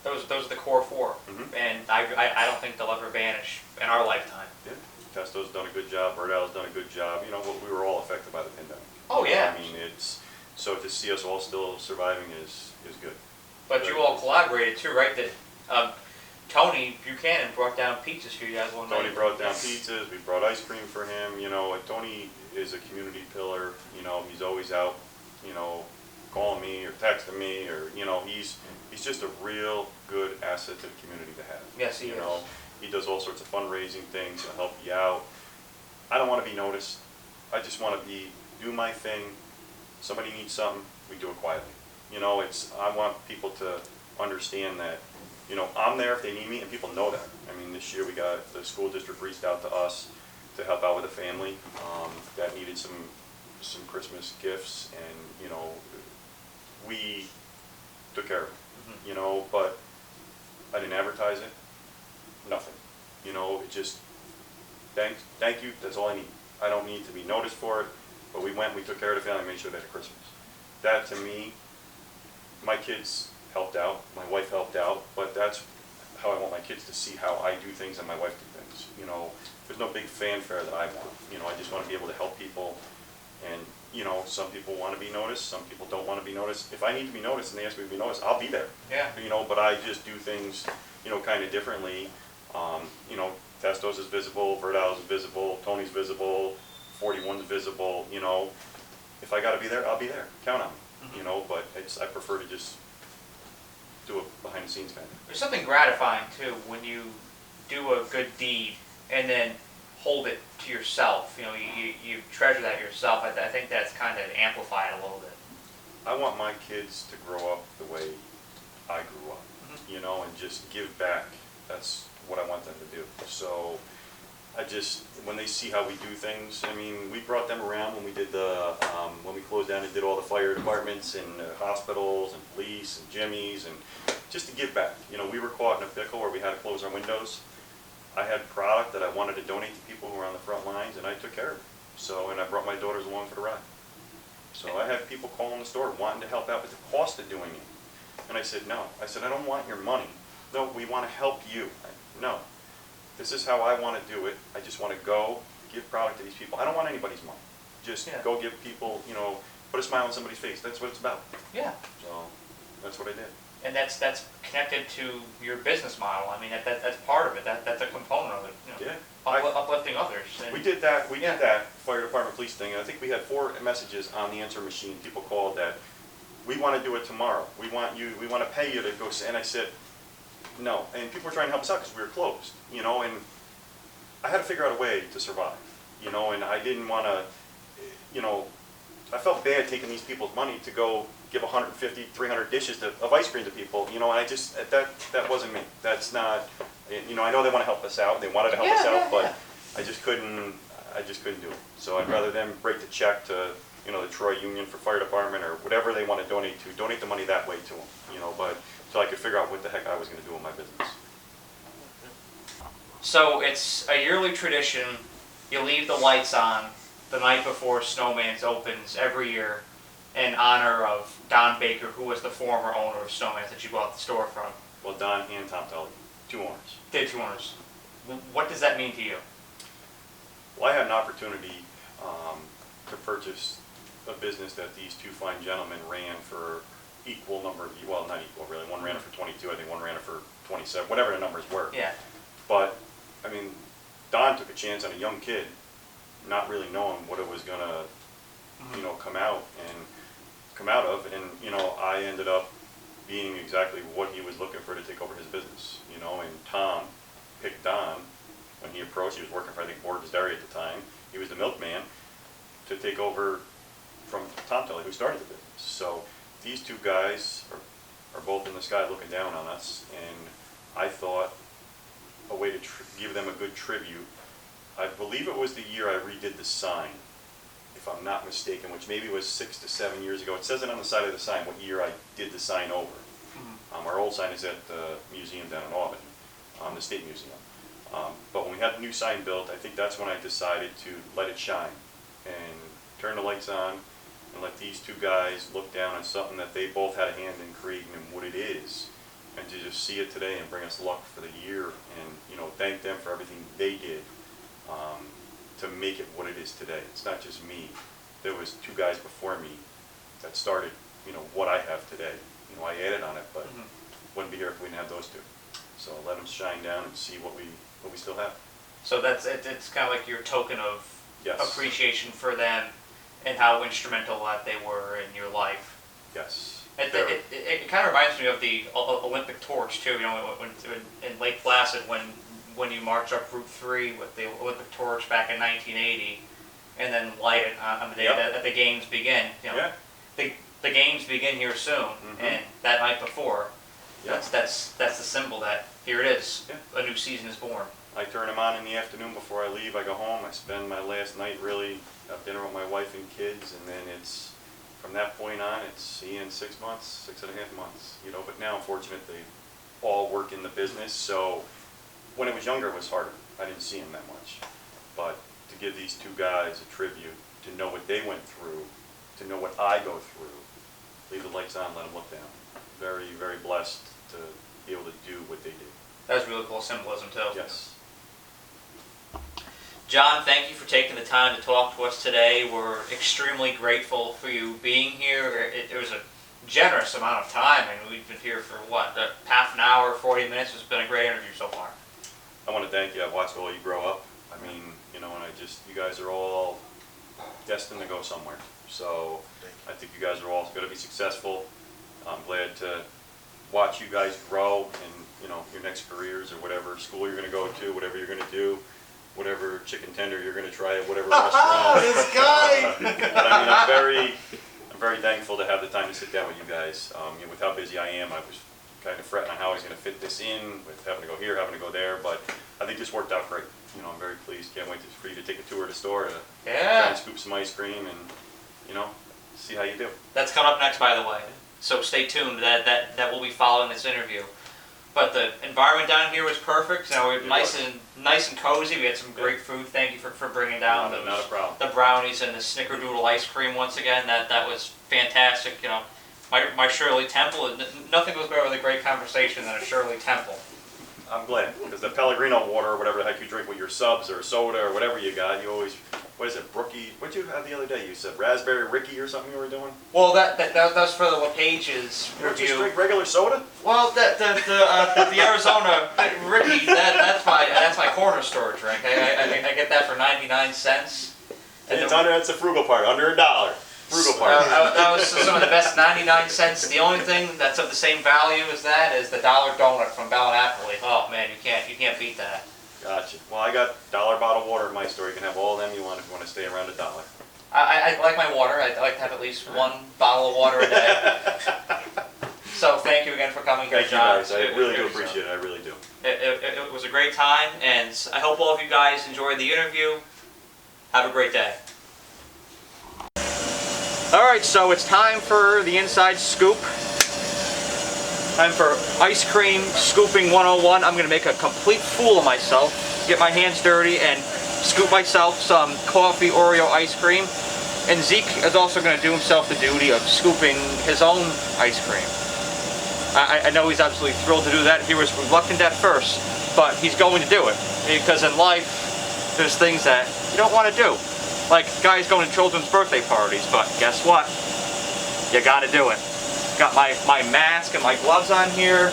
Those are the core four, and I don't think they'll ever vanish in our lifetime. Yeah. Testo's done a good job, Bird Owl's done a good job. You know, we were all affected by the pandemic. Oh, yeah. I mean, so to see us all still surviving is good. But you all collaborated too, right? That Tony Buchanan brought down pizzas for you guys one night. Tony brought down pizzas, we brought ice cream for him, you know, and Tony is a community pillar, you know, he's always out, you know, calling me or texting me, or, you know, he's just a real good asset to the community to have. Yes, he you is. know, he does all sorts of fundraising things to help you out. I don't want to be noticed. I just want to do my thing. Somebody needs something, we do it quietly. You know, I want people to understand that, you know, I'm there if they need me, and people know that. I mean, this year the school district reached out to us to help out with a family that needed some Christmas gifts, and, you know, we took care of it, you know, but I didn't advertise it, nothing. You know, it just, thank you, that's all I need. I don't need to be noticed for it, but we took care of the family, made sure they had a Christmas. That, to me, my kids helped out, my wife helped out, but that's how I want my kids to see how I do things and my wife do things. You know, there's no big fanfare that I want. You know, I just want to be able to help people, and, you know, some people want to be noticed, some people don't want to be noticed. If I need to be noticed and they ask me to be noticed, I'll be there. Yeah. You know, but I just do things, you know, kind of differently. You know, Testo's is visible, Bird Owl's is visible, Tony's visible, 41's visible, you know. If I got to be there, I'll be there. Count on me. You know, but I prefer to just do it behind the scenes kind of. There's something gratifying too when you do a good deed and then hold it to yourself. You know, you treasure that yourself. I think that's kind of amplified a little bit. I want my kids to grow up the way I grew up, you know, and just give back. That's what I want them to do. So when they see how we do things, I mean, we brought them around when we did when we closed down and did all the fire departments and hospitals and police and Jimmy's, and just to give back. You know, we were caught in a pickle where we had to close our windows. I had product that I wanted to donate to people who were on the front lines, and I took care of it. So, and I brought my daughters along for the ride. So I had people calling the store wanting to help out with the cost of doing it. And I said, no. I said, I don't want your money. No, we want to help you. No. This is how I want to do it. I just want to go give product to these people. I don't want anybody's money. Just go give people, you know, put a smile on somebody's face. That's what it's about. Yeah. So that's what I did. And that's connected to your business model. I mean, that's part of it. That's a component of it. You know, Yeah. uplifting others. We did that. We did that fire department police thing, and I think we had 4 messages on the answer machine. People called that we want to do it tomorrow. We want to pay you to go. And I said no. And people were trying to help us out because we were closed, you know. And I had to figure out a way to survive, you know. And I didn't want to, you know. I felt bad taking these people's money to go give 150, 300 dishes of ice cream to people, you know, and I just, that wasn't me. That's not, you know, I know they want to help us out, they wanted to help us out, but I just couldn't do it. So I'd rather them break the check to, you know, the Troy Union for Fire Department or whatever they want to donate the money that way to them, you know, but so I could figure out what the heck I was going to do in my business. So it's a yearly tradition. You leave the lights on the night before Snowman's opens every year in honor of Don Baker, who was the former owner of Snowman's that you bought the store from. Well, Don and Tom Tully, 2 owners. Did 2 owners. What does that mean to you? Well, I had an opportunity to purchase a business that these 2 fine gentlemen ran for equal number of, well, not equal really. One ran it for 22, I think one ran it for 27, whatever the numbers were. Yeah. But, I mean, Don took a chance on a young kid, not really knowing what it was going to, you know, come out of, and, you know, I ended up being exactly what he was looking for to take over his business, you know, and Tom picked Don when he approached. He was working for, I think, Borg's Dairy at the time. He was the milkman to take over from Tom Tully, who started the business. So these 2 guys are both in the sky looking down on us, and I thought a way to give them a good tribute. I believe it was the year I redid the sign, if I'm not mistaken, which maybe was 6 to 7 years ago. It says it on the side of the sign what year I did the sign over. Our old sign is at the museum down in Albany, the State Museum. But when we had the new sign built, I think that's when I decided to let it shine and turn the lights on and let these 2 guys look down on something that they both had a hand in creating and what it is, and to just see it today and bring us luck for the year, and, you know, thank them for everything they did to make it what it is today. It's not just me. There was 2 guys before me that started, what I have today. I added on it, but wouldn't be here if we didn't have those 2. So let them shine down and see what we still have. So that's it. It's kind of like your token of Yes. appreciation for them and how instrumental that they were in your life. Yes. It kind of reminds me of the Olympic torch too. When in Lake Placid when you march up Route 3 with the Olympic torch back in 1980, and then light it on the day that the games begin. Yeah. The games begin here soon, and that night before, that's the symbol that here it is. Yeah. A new season is born. I turn them on in the afternoon before I leave. I go home. I spend my last night really have dinner with my wife and kids, and then it's from that point on. It's see you in 6 months, 6.5 months. But now I'm fortunate they all work in the business. So when it was younger, it was harder. I didn't see them that much, but to give these 2 guys a tribute, to know what they went through, to know what I go through. Leave the lights on, let them look down. Very, very blessed to be able to do what they do. That's really cool symbolism too. Yes. John, thank you for taking the time to talk to us today. We're extremely grateful for you being here. It was a generous amount of time, and we've been here for half an hour, 40 minutes. It's been a great interview so far. I want to thank you. I've watched all you grow up. I mean, and you guys are all destined to go somewhere. So I think you guys are all going to be successful. I'm glad to watch you guys grow in, your next careers or whatever school you're going to go to, whatever you're going to do, whatever chicken tender you're going to try at whatever restaurant. This guy! But I mean, I'm very thankful to have the time to sit down with you guys. With how busy I am, I was kind of fretting on how I was going to fit this in with having to go here, having to go there, but I think this worked out great. I'm very pleased. Can't wait for you to take a tour of the store to try and scoop some ice cream and, see how you do. That's coming up next, by the way. So stay tuned. That will be following this interview. But the environment down here was perfect. We're nice and cozy. We had some great food. Thank you for bringing down Not a problem. the brownies and the snickerdoodle ice cream once again. That was fantastic. My Shirley Temple. Nothing goes better with a great conversation than a Shirley Temple. I'm glad, because the Pellegrino water or whatever the heck you drink with your subs or soda or whatever you got, you always, what is it, Brookie? What did you have the other day? You said Raspberry Ricky or something you were doing? Well, that was for the LePage's You don't just review. drink regular soda? Well, the Arizona Ricky, that's my corner store drink. I get that for 99 cents. And that's the frugal part, under $1. Frugal part. That was some of the best 99 cents. The only thing that's of the same value as that is the dollar donut from Ballinapoli. Oh man, you can't beat that. Gotcha. Well, I got $1 bottled water in my store. You can have all of them you want if you want to stay around $1. I like my water. I like to have at least 1 bottle of water a day. So thank you again for coming here, Thank you John. guys. I really do appreciate it. I really do. It was a great time, and I hope all of you guys enjoyed the interview. Have a great day. Alright, so it's time for the inside scoop. Time for ice cream scooping 101. I'm going to make a complete fool of myself, get my hands dirty, and scoop myself some coffee Oreo ice cream. And Zeke is also going to do himself the duty of scooping his own ice cream. I know he's absolutely thrilled to do that. He was reluctant at first, but he's going to do it. Because in life, there's things that you don't want to do. Like guys going to children's birthday parties, but guess what? You gotta do it. Got my mask and my gloves on here.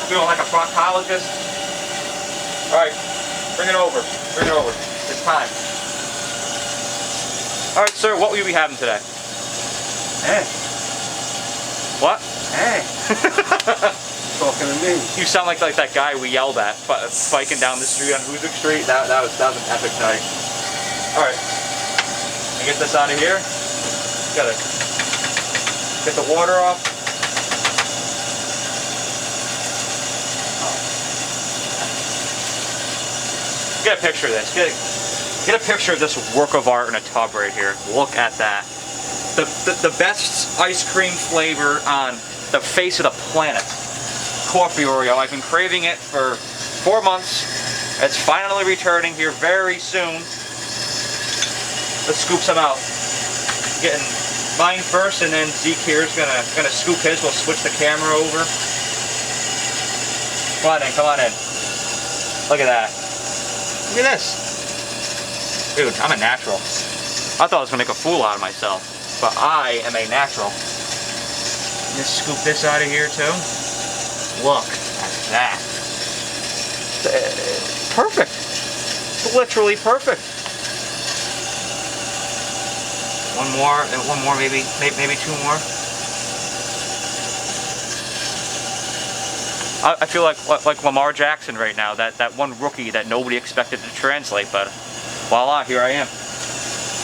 Feeling like a proctologist. Alright, bring it over. Bring it over. It's time. Alright, sir, what will you be having today? Hey. What? Hey. Talking to me. You sound like that guy we yelled at, biking down the street on Hoosick Street. That was an epic night. Alright, get this out of here. Gotta get the water off. Get a picture of this. Get a picture of this work of art in a tub right here. Look at that. The best ice cream flavor on the face of the planet. Coffee Oreo. I've been craving it for 4 months. It's finally returning here very soon. Let's scoop some out. Getting mine first, and then Zeke here is gonna scoop his. We'll switch the camera over. Come on in, come on in. Look at that. Look at this. Dude, I'm a natural. I thought I was gonna make a fool out of myself, but I am a natural. Just scoop this out of here too. Look at that. Perfect. It's literally perfect. One more, maybe two more. I feel like Lamar Jackson right now, that one rookie that nobody expected to translate, but voila, here I am,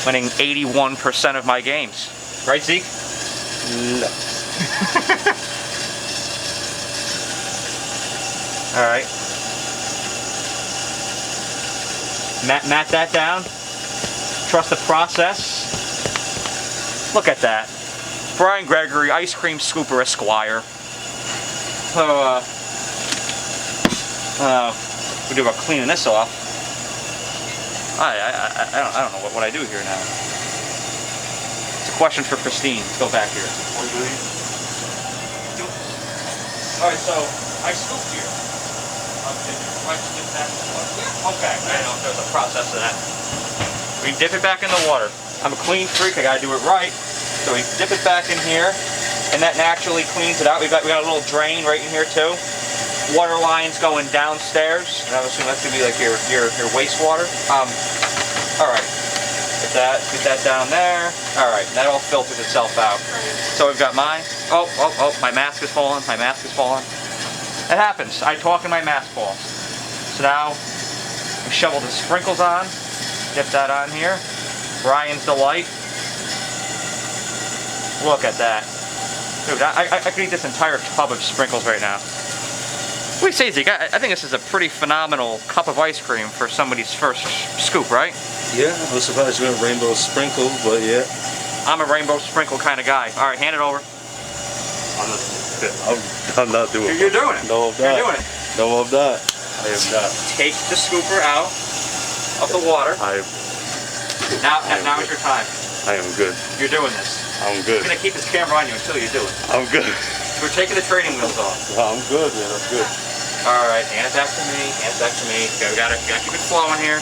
winning 81% of my games. Right, Zeke? No. All right. Mat that down. Trust the process. Look at that. Brian Gregory, Ice Cream Scooper Esquire. So, we do about cleaning this off. I don't know what I do here now. It's a question for Christine. Let's go back here. All right, so I scooped here. Okay, I know there's a process to that. We dip it back in the water. I'm a clean freak. I gotta do it right. So we dip it back in here, and that naturally cleans it out. We got a little drain right in here too. Water lines going downstairs. And I assume that's gonna be like your wastewater. All right. Get that down there. All right, that all filters itself out. So we've got my. Oh! My mask is falling. My mask is falling. It happens. I talk and my mask falls. So now we shovel the sprinkles on. Dip that on here. Brian's Delight. Look at that. Dude, I could eat this entire tub of sprinkles right now. What do you say, Zeke? I think this is a pretty phenomenal cup of ice cream for somebody's first scoop, right? Yeah, I was surprised you went rainbow sprinkle, but yeah. I'm a rainbow sprinkle kind of guy. All right, hand it over. I'm not doing it. You're doing it. No, I'm not. You're doing it. No, I'm not. I am not. Take the scooper out of the water. Now is your time. I am good. You're doing this. I'm good. I'm gonna keep this camera on you until you do it. I'm good. We're taking the training wheels off. I'm good, man. I'm good. All right, hand it back to me. Hand it back to me. Okay, we gotta keep it flowing here.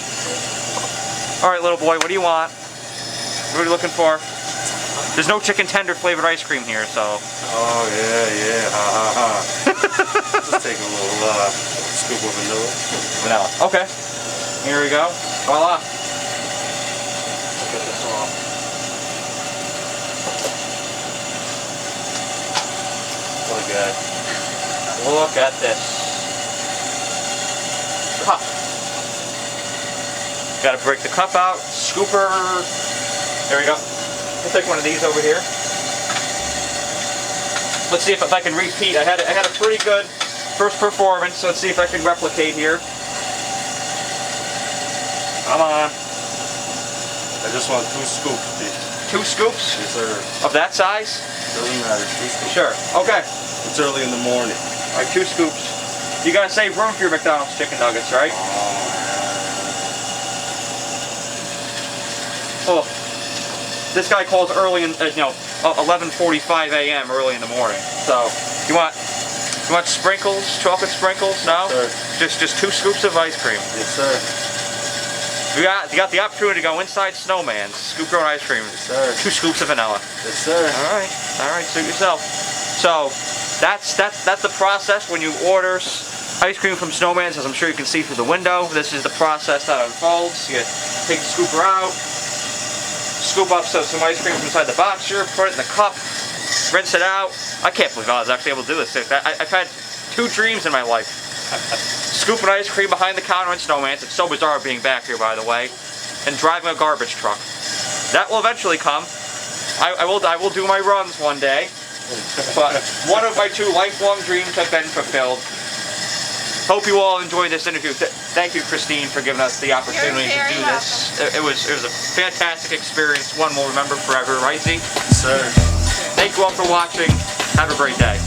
All right, little boy, what do you want? What are you looking for? There's no chicken tender flavored ice cream here, so. Oh yeah. Just take a little scoop of vanilla. Vanilla. Okay. Here we go. Voila. Get this off. What a guy. Look at this. Cup. Got to break the cup out. Scooper. There we go. I'll take one of these over here. Let's see if I can repeat. I had a pretty good first performance, so let's see if I can replicate here. Come on. I just want 2 scoops, please. 2 scoops? Yes, sir. Of that size? Doesn't matter. 2 scoops. Sure. Okay. It's early in the morning. All right, 2 scoops. You gotta save room for your McDonald's chicken nuggets, right? Oh. This guy calls early in, 11:45 a.m. early in the morning. So, you want sprinkles, chocolate sprinkles? No? Yes, Just 2 scoops of ice cream. Yes, sir. You got the opportunity to go inside Snowman's, scoop your own ice cream. Yes, sir. 2 scoops of vanilla. Yes, sir. All right, suit yourself. So, that's the process when you order ice cream from Snowman's, as I'm sure you can see through the window. This is the process that unfolds. You take the scooper out, scoop up some ice cream from inside the box here, put it in the cup, rinse it out. I can't believe I was actually able to do this. I've had 2 dreams in my life. Scooping ice cream behind the counter in Snowman's. It's so bizarre being back here, by the way. And driving a garbage truck. That will eventually come. I will do my runs one day. But one of my 2 lifelong dreams have been fulfilled. Hope you all enjoyed this interview. Thank you, Christine, for giving us the opportunity to do this. It was a fantastic experience, one we'll remember forever, right, Zeke? Yes, sir. Thank you all for watching. Have a great day.